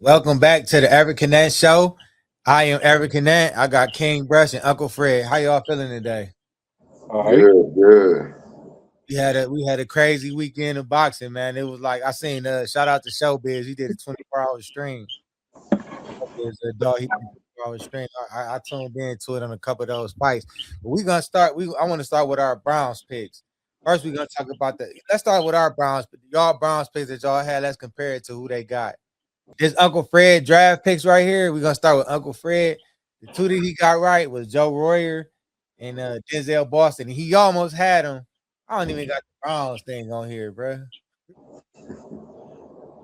Welcome back to the Eric Connect Show. I am Eric Connect. I got King Brush and Uncle Fred. How y'all feeling today? All right. Good, good. We had a crazy weekend of boxing, man. It was like I seen shout out to Showbiz. He did a 24-hour stream. Showbiz, dog, he did a 24-hour stream. I tuned into it on a couple of those fights. But we gonna start. I want to start with our Browns picks. First, we're gonna talk about the. Let's start with our Browns. Y'all Browns picks that y'all had. Let's compare it to who they got. This Uncle Fred draft picks right here. We're gonna start with Uncle Fred. The two that he got right was Joe Royer and Denzel Boston. And he almost had him. I don't even got the Browns thing on here, bro.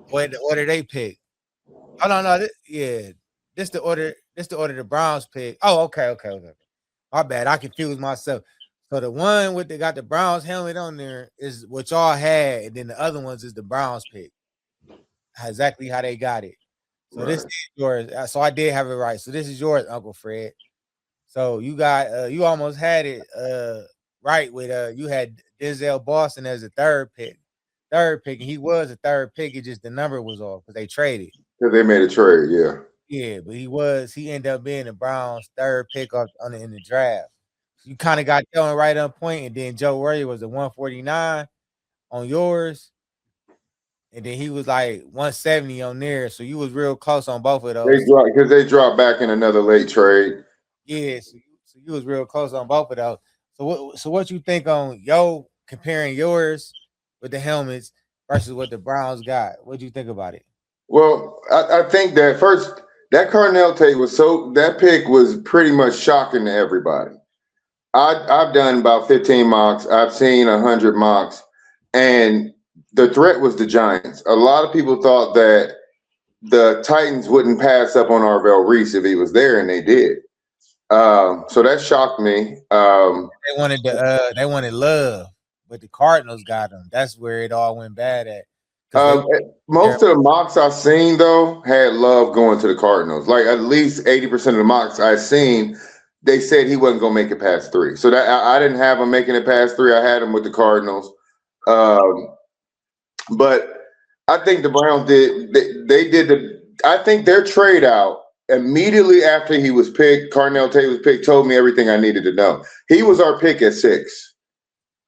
What the order they pick? Oh no. Yeah, this the order. This the order the Browns pick. Oh, okay. My bad. I confused myself. So the one with got the Browns helmet on there is what y'all had, and then the other ones is the Browns pick. Exactly how they got it. So this Right. is yours. So I did have it right. So this is yours, Uncle Fred. So you got you almost had it right with you had Denzel Boston as a third pick. Third pick, and he was a third pick. It just the number was off because they traded. Because they made a trade, yeah. Yeah, but he ended up being the Browns' third pick in the draft. You kind of got that one right on point, and then Joe Royer was the 149 on yours, and then he was like 170 on there. So you was real close on both of They those. dropped because they dropped back in another late trade. Yeah, so you was real close on both of those. So what you think on comparing yours with the helmets versus what the Browns got? What do you think about it? Well, I think that first that Carnell take was that pick was pretty much shocking to everybody. I've done about 15 mocks. I've seen 100 mocks, and the threat was the Giants. A lot of people thought that the Titans wouldn't pass up on Arvell Reese if he was there, and they did. So that shocked me. They wanted love, but the Cardinals got them. That's where it all went bad at because they Um, Most of the mocks I've seen though had Love going to the Cardinals. Like at least 80% of the mocks I've seen, they said he wasn't gonna make it past three. So that I didn't have him making it past three. I had him with the Cardinals. Um, but I think the Browns did. They did the. I think their trade out immediately after he was picked. Carnell Tate was picked. Told me everything I needed to know. He was our pick at 6.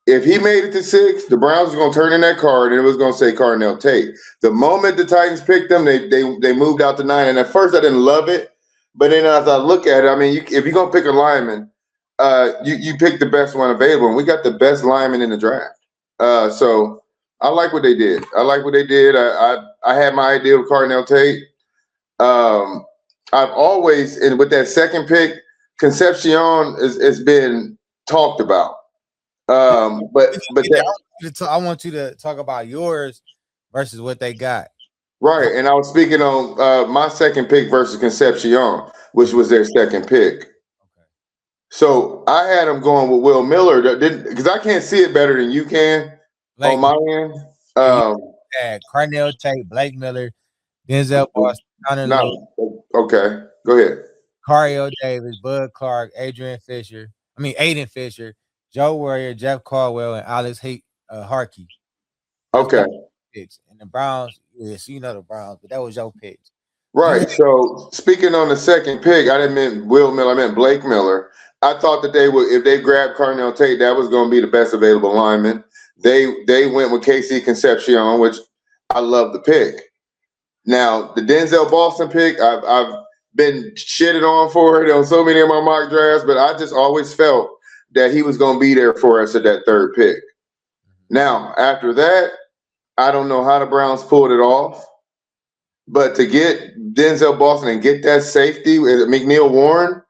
If he made it to 6, the Browns was going to turn in that card and it was going to say Carnell Tate. The moment the Titans picked them, they moved out to 9. And at first, I didn't love it, but then as I look at it, I mean, if you're going to pick a lineman, you pick the best one available, and we got the best lineman in the draft. So I like what they did. I had my idea of Carnell Tate. I've always, and with that second pick, Concepcion has been talked about. But that I want you to talk about yours versus what they got. right, and I was speaking on my second pick versus Concepcion, which was their second pick. Okay. So I had them going with Will Miller, because I can't see it better than you can Blake, on my end. yeah, you had Carnell Tate, Blake Miller, Denzel Boston, Connor Lewis, No, okay, go ahead. Cario Davis, Bud Clark, Aiden Fisher, Joe Warrior, Jeff Caldwell, and Alex Harkey. Those Okay, got picks. And the Browns, yes, you know the Browns, but that was your picks. You had right. So speaking on the second pick, I didn't mean Will Miller, I meant Blake Miller. I thought that they would, if they grabbed Carnell Tate, that was going to be the best available lineman. They went with KC Concepcion, which I love the pick. Now the Denzel Boston pick, I've been shitted on for it on so many of my mock drafts, but I just always felt that he was going to be there for us at that third pick. Now after that, I don't know how the Browns pulled it off, but to get Denzel Boston and get that safety with McNeil Warren,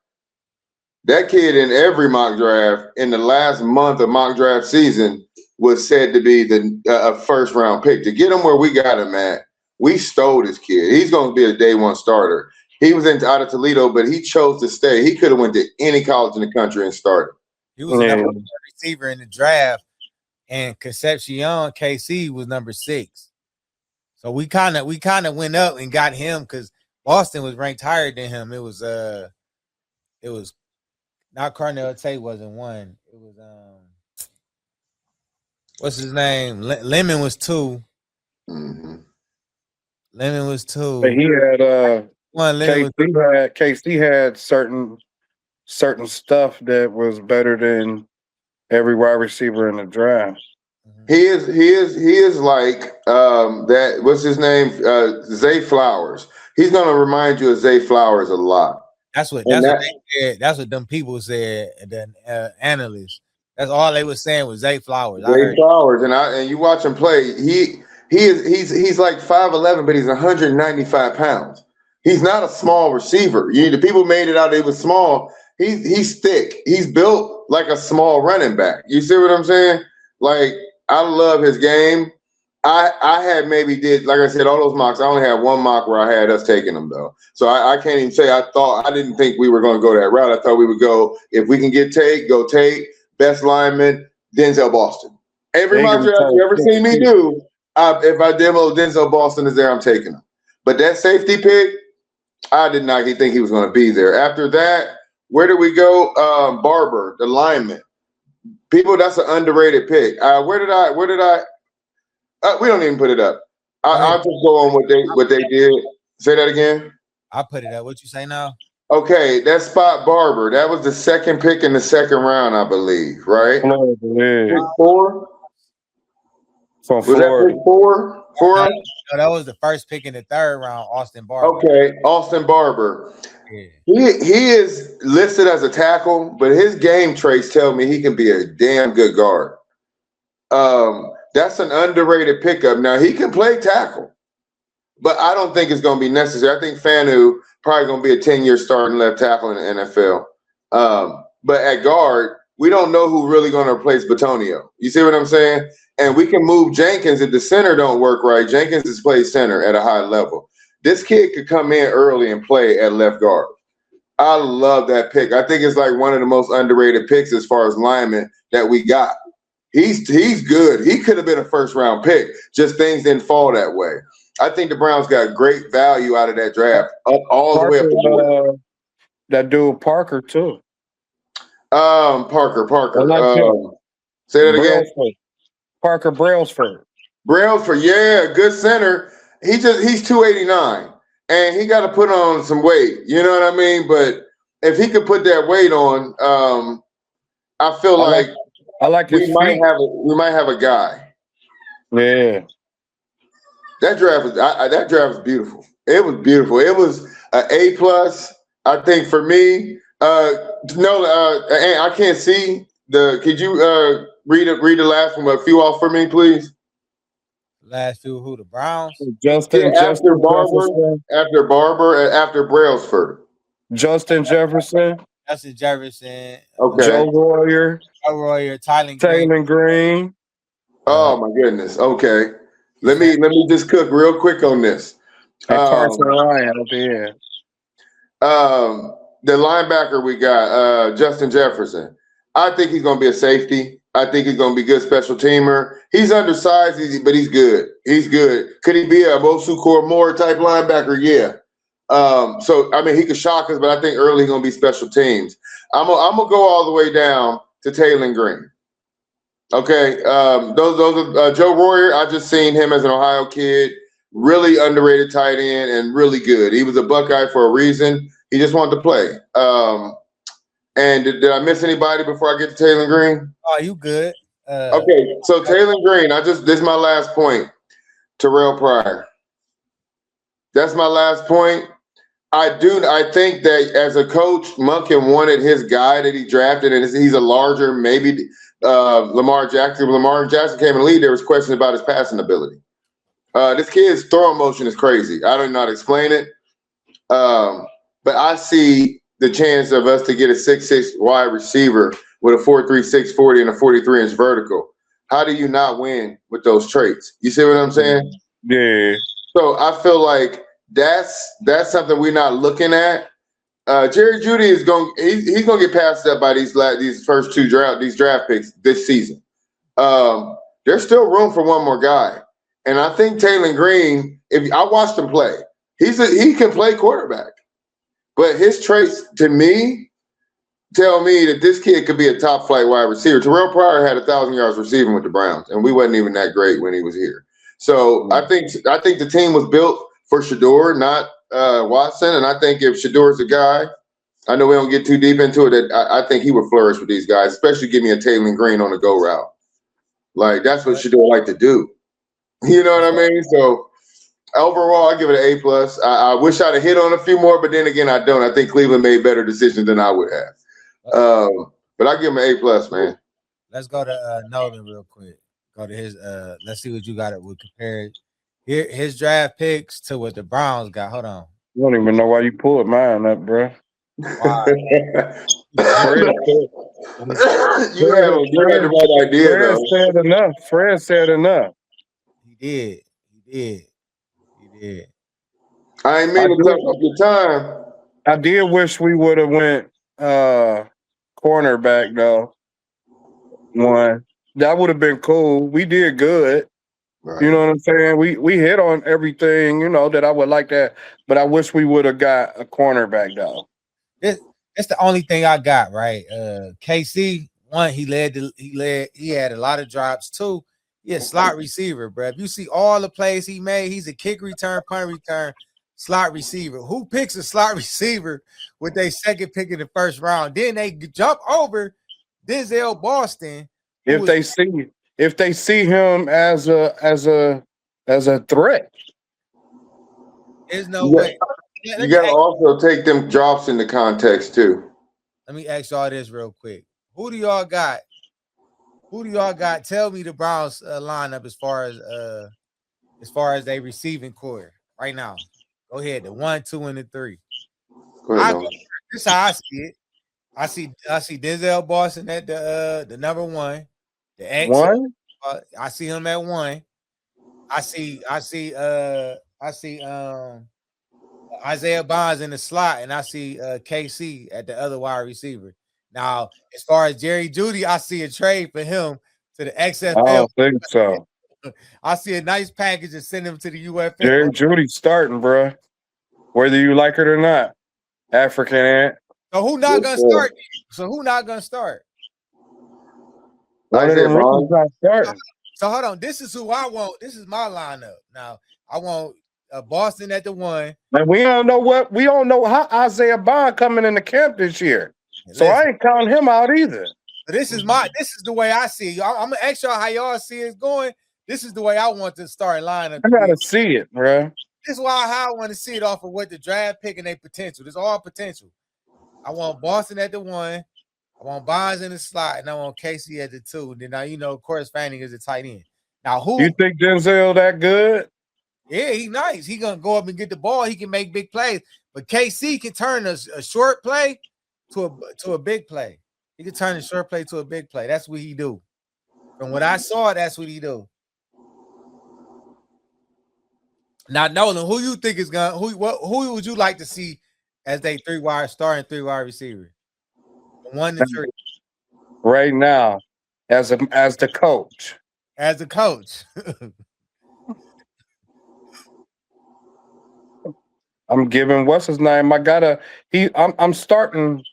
that kid in every mock draft in the last month of mock draft season was said to be a first round pick. To get him where we got him at, we stole this kid. He's going to be a day one starter. He was out of Toledo, but he chose to stay. He could have went to any college in the country and started. he was the number one receiver in the draft, and Concepcion KC was number 6. So we kind of went up and got him because Boston was ranked higher than him. It was not Carnell Tate wasn't 1. It was what's his name? Lemon was 2. Mm-hmm. Lemon was two. But he had One Lemon was KC had certain stuff that was better than every wide receiver in the draft. He is like that. What's his name? Zay Flowers. He's gonna remind you of Zay Flowers a lot. That's what And they that- said. That's what them people said. The analysts. That's all they was saying was Zay Flowers. I Zay heard Flowers, and you watch him play. He's like 5'11", but he's 195 pounds. He's not a small receiver. The people made it out he was small. He's thick. He's built like a small running back. You see what I'm saying? Like, I love his game. I had maybe did, like I said, all those mocks. I only had one mock where I had us taking them though. So I can't even say I didn't think we were going to go that route. I thought we would go, if we can get Tate, go Tate, best lineman, Denzel Boston. Every mock draft you ever seen me do, if I demo Denzel Boston is there, I'm taking him. But that safety pick, I did not think he was going to be there. After that, where did we go? Barber, the lineman. People, that's an underrated pick. Where did I? We don't even put it up. I'll just go on what they did. Say that again. I put it up. What you say now? Okay, that spot Barber. That was the second pick in the second round, I believe. Right? Pick 4. From Was Florida. that pick 4? 4? No, that was the first pick in the third round. Austin Barber. Okay, Austin Barber. Yeah. He is listed as a tackle, but his game traits tell me he can be a damn good guard. That's an underrated pickup. Now he can play tackle, but I don't think it's going to be necessary. I think Fanu probably going to be a 10-year starting left tackle in the NFL. But at guard, we don't know who really going to replace Batonio. You see what I'm saying? And we can move Jenkins if the center don't work right. Jenkins has played center at a high level. This kid could come in early and play at left guard. I love that pick. I think it's like one of the most underrated picks as far as linemen that we got. He's good. He could have been a first-round pick. Just things didn't fall that way. I think the Browns got great value out of that draft, all the way up the board. That dude Parker too. Parker. I like him. Say that again. Brailsford. Parker Brailsford. Brailsford, yeah, good center. He's 289, and he got to put on some weight. You know what I mean? But if he could put that weight on, I feel like I like his we might have a guy. Yeah. That draft was beautiful. It was beautiful. It was an A+. I think for me. I can't see could you read the last one, a few off for me, please? Last few, who? The Browns? Justin Jefferson. After Brailsford. Justin Jefferson. Justin Jefferson. Okay. Joe Royer. Tyler Green. Oh my goodness. Okay. Let me just cook real quick on this. And Carson Ryan at the end. The linebacker we got, Justin Jefferson. I think he's going to be a safety. I think he's going to be a good special teamer. He's undersized, but he's good. He's good. Could he be a Mosu Moore type linebacker? Yeah. So, I mean, he could shock us, but I think early he's going to be special teams. I'm going to go all the way down to Taylor Green. Okay. Those are Joe Royer. I just seen him as an Ohio kid. Really underrated tight end and really good. He was a Buckeye for a reason. He just wanted to play. And did I miss anybody before I get to Taylor Green? Oh, you good. Okay, so Taylor Green, this is my last point. Terrell Pryor. That's my last point. I think that as a coach, Monken wanted his guy that he drafted, and he's a larger, maybe Lamar Jackson. When Lamar Jackson came in the league, there was questions about his passing ability. This kid's throwing motion is crazy. I don't know how to explain it. But I see the chance of us to get a 6'6" wide receiver with a 4.3 640 and a 43-inch vertical. How do you not win with those traits? You see what I'm saying? Yeah. So I feel like that's something we're not looking at. Jerry Jeudy is he's gonna get passed up by these first two draft picks this season. There's still room for one more guy, and I think Taylor Green. If I watched him play, he can play quarterback. But his traits, to me, tell me that this kid could be a top flight wide receiver. Terrell Pryor had 1,000 yards receiving with the Browns, and we wasn't even that great when he was here. So I think the team was built for Shedeur, not Watson. And I think if Shedeur is the guy, I know we don't get too deep into it. That I think he would flourish with these guys, especially give me a Taylor Green on the go route. Like that's what Shedeur like to do. You know what I mean? So overall, I give it an A+. I wish I'd have hit on a few more, but then again, I don't. I think Cleveland made better decisions than I would have. But I give him an A+, man. Let's go to Nolan real quick. Go to his. Let's see what you got it with compared. Here, his draft picks to what the Browns got. Hold on. I don't even know why you pulled mine up, bro. Wow. You had the right idea, Fred though. said enough. Fred said enough. He did. I ain't mean to cut up your time. I did wish we would have went cornerback though. One that would have been cool. We did good. Right. You know what I'm saying? We hit on everything, you know, that I would like that, but I wish we would have got a cornerback though. That's the only thing I got, right? KC, one, he had a lot of drops. Two, he a slot receiver, bro. If you see all the plays he made, he's a kick return, punt return, slot receiver. Who picks a slot receiver with their second pick in the first round? Then they jump over Denzel Boston. If they see him as a threat. There's no way. You got to also take them drops into context too. Let me ask y'all this real quick. Who do y'all got? Tell me the Browns lineup as far as they receiving core right now. Go ahead, the 1, 2, and the 3. This is how I see it. I see Denzel Boston at the number 1. The X. One? I see him at 1. I see Isaiah Bonds in the slot, and I see KC at the other wide receiver. Now, as far as Jerry Jeudy, I see a trade for him to the XFL. I don't think so. I see a nice package and send him to the UFL. Jerry Jeudy's starting, bro. Whether you like it or not. African ant. So who not gonna start? Isaiah Bonds not starting. So hold on. This is who I want. This is my lineup. Now I want Boston at the 1. And we don't know how Isaiah Bond coming into camp this year. So I ain't counting him out either. This is the way I see it. I'm gonna ask y'all how y'all see it going. This is the way I want to start lineup. I gotta see it, bro. This is how I want to see it off of what the draft pick and their potential. It's all potential. I want Boston at the 1. I want Bonds in the slot, and I want Casey at the 2. Then now of course, Fanning is a tight end. Now who you think Denzel that good? Yeah, he's nice. He gonna go up and get the ball. He can make big plays. But KC can turn a short play to a big play. He can turn a short play to a big play. That's what he do. From what I saw, that's what he do. Now, Nolan, who you think is gonna who would you like to see as they 3-wide starting 3-wide receiver? 1 to 3. Right now, as the coach. As the coach. I'm giving what's his name. I'm starting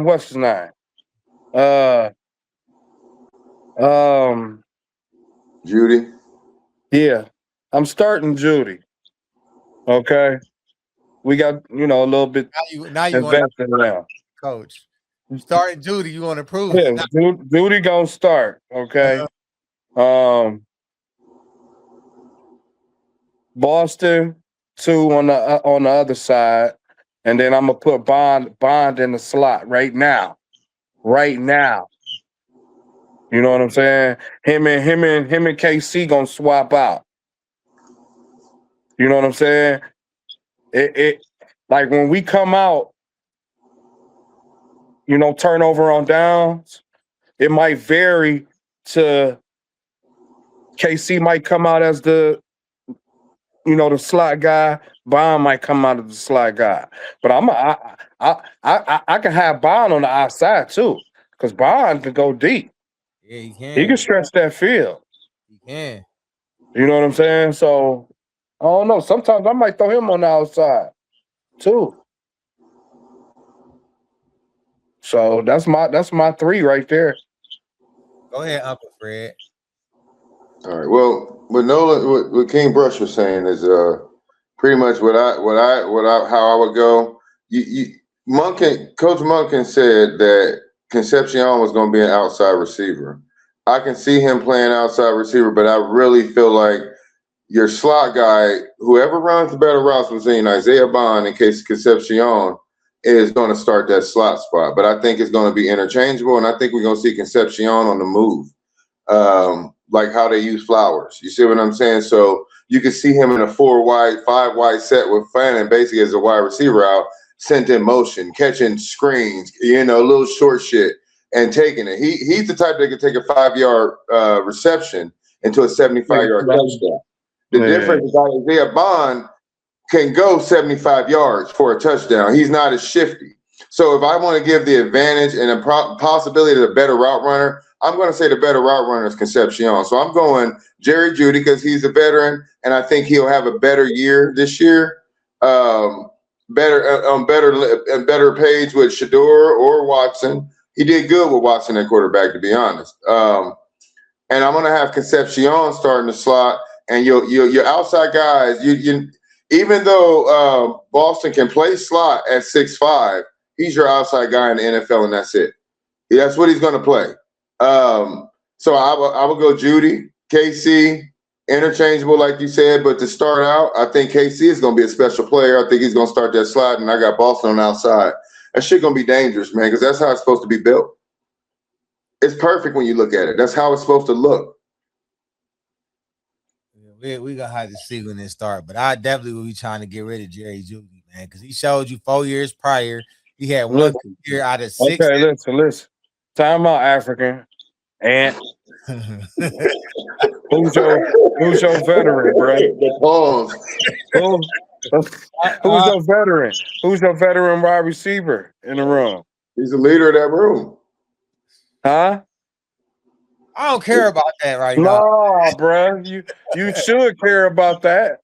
what's his name. Jeudy. Yeah. I'm starting Jeudy. Okay. We got, a little bit now you want invested now. Coach. You starting Jeudy, you want to prove Yeah, it. Jeudy gonna start. Okay. Boston 2 on the other side, and then I'm gonna put Bond in the slot right now. You know what I'm saying? Him and KC gonna swap out. You know what I'm saying? It like when we come out, turnover on downs, it might vary to KC might come out as the slot guy. Bond might come out of the slot guy, but I can have Bond on the outside too, because Bond can go deep. Yeah, he can. He can stretch that field. He can. You know what I'm saying? So I don't know. Sometimes I might throw him on the outside too. So that's my 3 right there. Go ahead, Uncle Fred. All right. Well, what King Brush was saying is pretty much how I would go. Coach Monken said that Concepcion was going to be an outside receiver. I can see him playing outside receiver, but I really feel like your slot guy, whoever runs the better routes between Isaiah Bond and Casey Concepcion, is going to start that slot spot. But I think it's going to be interchangeable, and I think we're going to see Concepcion on the move, like how they use Flowers. You see what I'm saying? So you can see him in a 4-wide, 5-wide set with Fannin basically as a wide receiver out, sent in motion, catching screens, little short shit, and taking it. He's the type that can take a 5-yard reception into a 75-yard touchdown. The difference is that Isaiah Bond can go 75 yards for a touchdown. He's not as shifty. So if I want to give the advantage and a possibility to the better route runner, I'm going to say the better route runner is Concepcion. So I'm going Jerry Jeudy because he's a veteran, and I think he'll have a better year this year. Better page with Shador or Watson. He did good with Watson at quarterback, to be honest. And I'm going to have Concepcion starting the slot. And your outside guys, even though Boston can play slot at 6'5", he's your outside guy in the NFL, and that's it. That's what he's going to play. So I would go Jeudy, KC, interchangeable, like you said. But to start out, I think KC is going to be a special player. I think he's going to start that slot, and I got Boston on the outside. That shit going to be dangerous, man, because that's how it's supposed to be built. It's perfect when you look at it. That's how it's supposed to look. We gonna have to see when it start, but I definitely will be trying to get rid of Jerry Jeudy, man, because he showed you 4 years prior. He had one year out of 6. Okay, listen. Time out, African. And who's your veteran, bro? Who's your veteran? Who's your veteran wide receiver in the room? He's the leader of that room. Huh? I don't care about that right now. No, bro. You should care about that.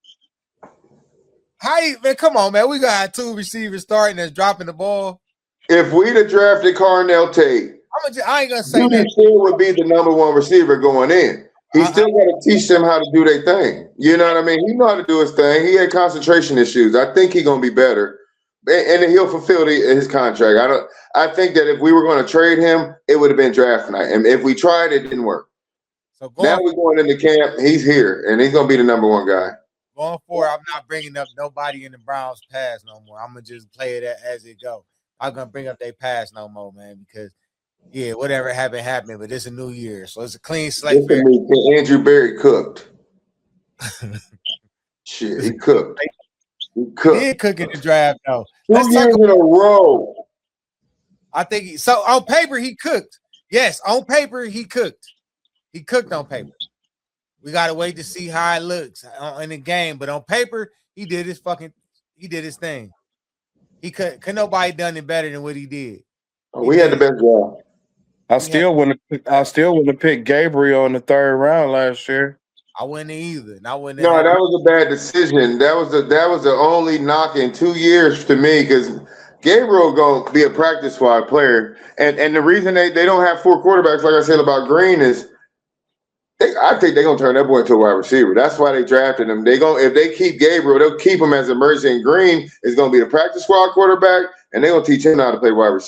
Man, come on, man. We gonna have 2 receivers starting that's dropping the ball. If we'd have drafted Carnell Tate, I ain't gonna say Jeudy that. still would be the number 1 receiver going in. He still got to teach them how to do their thing. You know what I mean? He know how to do his thing. He had concentration issues. I think he's gonna be better, and he'll fulfill his contract. I think that if we were going to trade him, it would have been draft night. And if we tried, it didn't work. So now we're going into camp. He's here, and he's going to be the number 1 guy. Going forward, I'm not bringing up nobody in the Browns pass no more. I'm going to just play it as it go. I'm going to bring up their pass no more, man, because, whatever happened, but it's a new year. So it's a clean slate. Andrew Berry cooked. Shit, he cooked. He did cook in the draft, though. 2 years in a row. I think so. On paper, he cooked. Yes, on paper, he cooked. He cooked on paper. We gotta wait to see how it looks in the game. But on paper, he did his thing. He could nobody done it better than what he did. We had the best job. I still wouldn't have picked Gabriel in the 3rd round last year. I wouldn't either. That was a bad decision. That was the only knock in 2 years to me, because Gabriel gonna be a practice squad player, and the reason they don't have 4 quarterbacks, like I said about Green, is I think they're gonna turn that boy into a wide receiver. That's why they drafted him. If they keep Gabriel, they'll keep him as emergency. And Green is gonna be the practice squad quarterback, and they're gonna teach him how to play wide receiver.